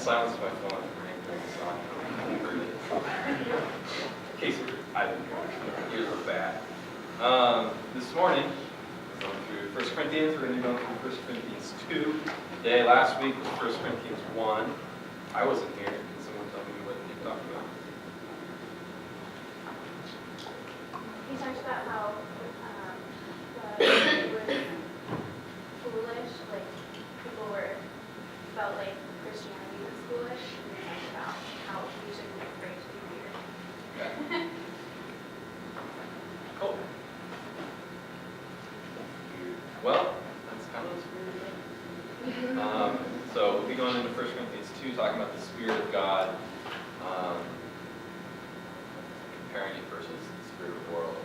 silenced my phone during the song. In case I didn't hear it, ears were bad. This morning, we're going through 1 Corinthians. We're going to be going through 1 Corinthians 2 today. Last week was 1 Corinthians 1. I wasn't here. Can someone tell me what they talked about? He talked about how it was foolish, like people felt like Christianity was foolish, and he talked about how we shouldn't be afraid to be weird. Okay. Cool. Well, that's kind of weird. So we'll be going into 1 Corinthians 2, talking about the Spirit of God, comparing it versus the Spirit of the world.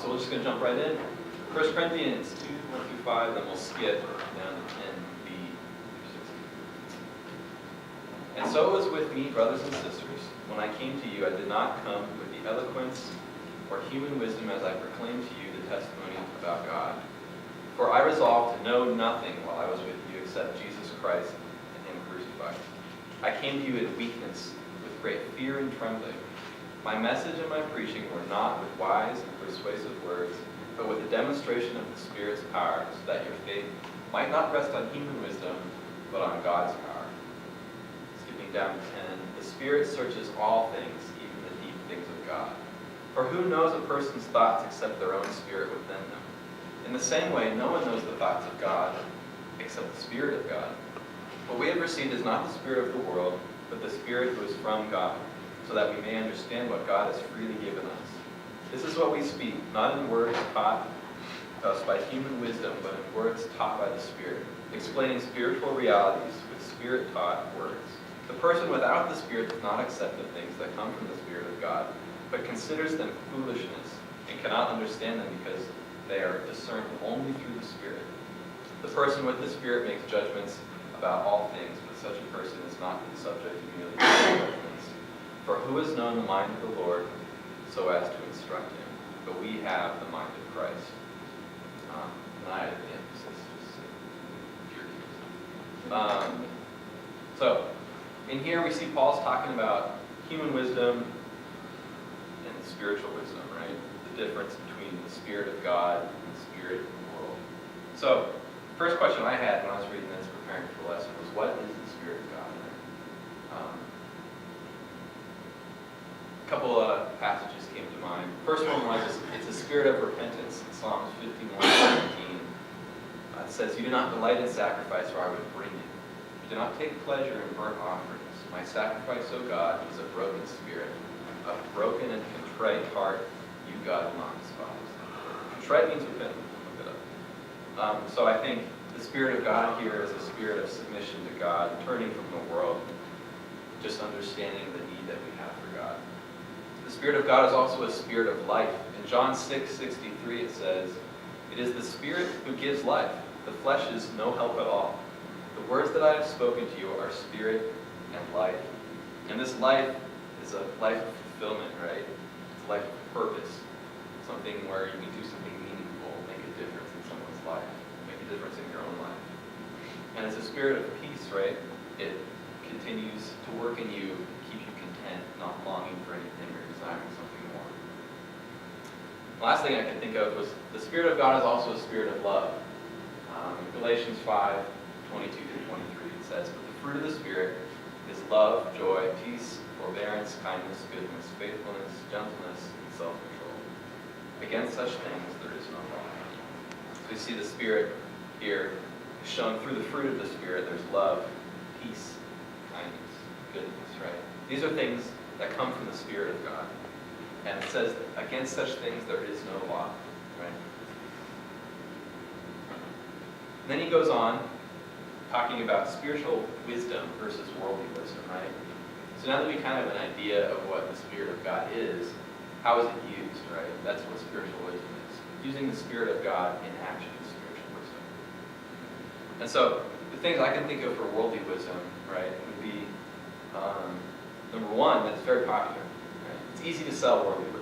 So we're just going to jump right in. 1 Corinthians 2, 1 through 5, then we'll skip down to 10b through 16. And so it was with me, brothers and sisters. When I came to you, I did not come with the eloquence or human wisdom as I proclaimed to you the testimony about God. For I resolved to know nothing while I was with you except Jesus Christ and Him crucified. I came to you in weakness, with great fear and trembling. My message and my preaching were not with wise and persuasive words, but with a demonstration of the Spirit's power, so that your faith might not rest on human wisdom, but on God's power. Skipping down to 10, the Spirit searches all things, even the deep things of God. For who knows a person's thoughts except their own spirit within them? In the same way, no one knows the thoughts of God except the Spirit of God. What we have received is not the spirit of the world, but the Spirit who is from God, so that we may understand what God has freely given us. This is what we speak, not in words taught us by human wisdom, but in words taught by the Spirit, explaining spiritual realities with Spirit-taught words. The person without the Spirit does not accept the things that come from the Spirit of God, but considers them foolishness, and cannot understand them because they are discerned only through the Spirit. The person with the Spirit makes judgments about all things, but such a person is not to be subject to merely judgments. For who has known the mind of the Lord so as to instruct him? But we have the mind of Christ. And I added the emphasis, just so, in here we see Paul's talking about human wisdom and spiritual wisdom, right? The difference between the Spirit of God and the Spirit of the world. So, first question I had when I was reading this, preparing for the lesson, was what is the Spirit of God? A couple of passages came to mind. First one was, it's a spirit of repentance. In Psalms 51:17, it says, "You do not delight in sacrifice, or I would bring it. You do not take pleasure in burnt offerings. My sacrifice, O God, is a broken spirit. A broken and contrite heart, you, God, will not despise." Contrite means repentant. Look it up. So I think the Spirit of God here is a spirit of submission to God, turning from the world, just understanding the need that we have for God. The Spirit of God is also a spirit of life. In John 6:63 it says, "It is the Spirit who gives life. The flesh is no help at all. The words that I have spoken to you are spirit and life." And this life is a life of fulfillment, right? It's a life of purpose. Something where you can do something meaningful, make a difference in someone's life, make a difference in your own life. And it's a spirit of peace, right? It continues to work in you, keep you content, not longing for anything or desiring something more. The last thing I could think of was the Spirit of God is also a spirit of love. In Galatians 5:22-23 it says, "But the fruit of the Spirit is love, joy, peace, forbearance, kindness, goodness, faithfulness, gentleness, and self-control. Against such things there is no law." So we see the Spirit here shown through the fruit of the Spirit. There's love, peace, kindness, goodness, right? These are things that come from the Spirit of God. And it says, against such things there is no law, right? And then he goes on talking about spiritual wisdom versus worldly wisdom, right? So now that we kind of have an idea of what the Spirit of God is, how is it used, right? That's what spiritual wisdom is. Using the Spirit of God in action is spiritual wisdom. And so the things I can think of for worldly wisdom, right, would be, number one, that's very popular. Right? It's easy to sell worldly wisdom.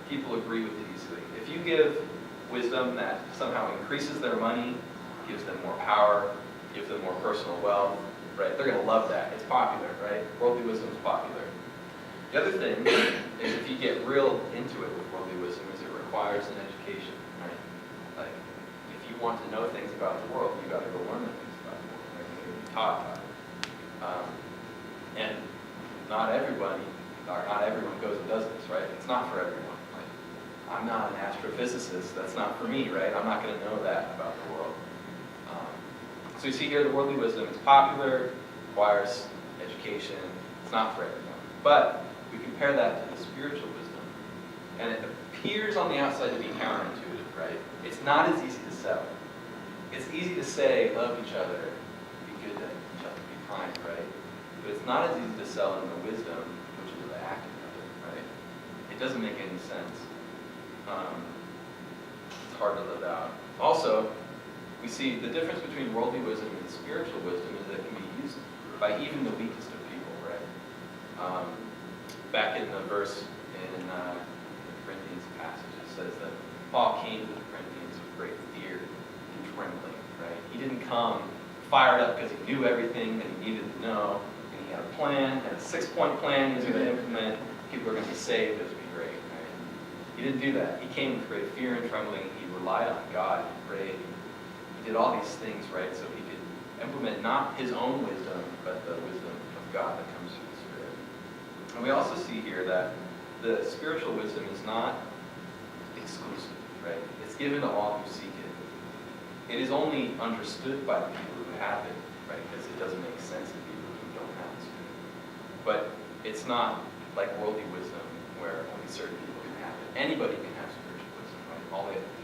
People agree with it easily. If you give wisdom that somehow increases their money, gives them more power, gives them more personal wealth, right? They're going to love that. It's popular, right? Worldly wisdom is popular. The other thing is if you get real into it with worldly wisdom is it requires an education, right? Like, if you want to know things about the world, you got to go learn the things about the world, right? You're going to be taught about it. And not everyone goes and does this, right? It's not for everyone. Like, I'm not an astrophysicist. That's not for me, right? I'm not going to know that about the world. So you see here the worldly wisdom is popular, requires education. It's not for everyone. But we compare that to the spiritual wisdom, and it appears on the outside to be counterintuitive, right? It's not as easy to sell. It's easy to say, love each other, be good to each other, be kind, right? But it's not as easy to sell in the wisdom, which is the acting of it, right? It doesn't make any sense. It's hard to live out. Also, we see the difference between worldly wisdom and spiritual wisdom is that it can be used by even the weakest of people, right? Back in the verse in the Corinthians passage, it says that Paul came to the Corinthians with great fear and trembling, right? He didn't come fired up because he knew everything that he needed to know, and he had a plan, had a 6-point plan he was going to implement. People were going to be saved, it was going to be great, right? He didn't do that. He came with great fear and trembling. He relied on God, he prayed. He did all these things, right, so he could implement not his own wisdom, but the wisdom of God that comes through the Spirit. And we also see here that the spiritual wisdom is not exclusive, right? It's given to all who seek it. It is only understood by the people who have it, right? Because it doesn't make sense to people who don't have the Spirit. But it's not like worldly wisdom where only certain people can have it. Anybody can have spiritual wisdom, right? All they have to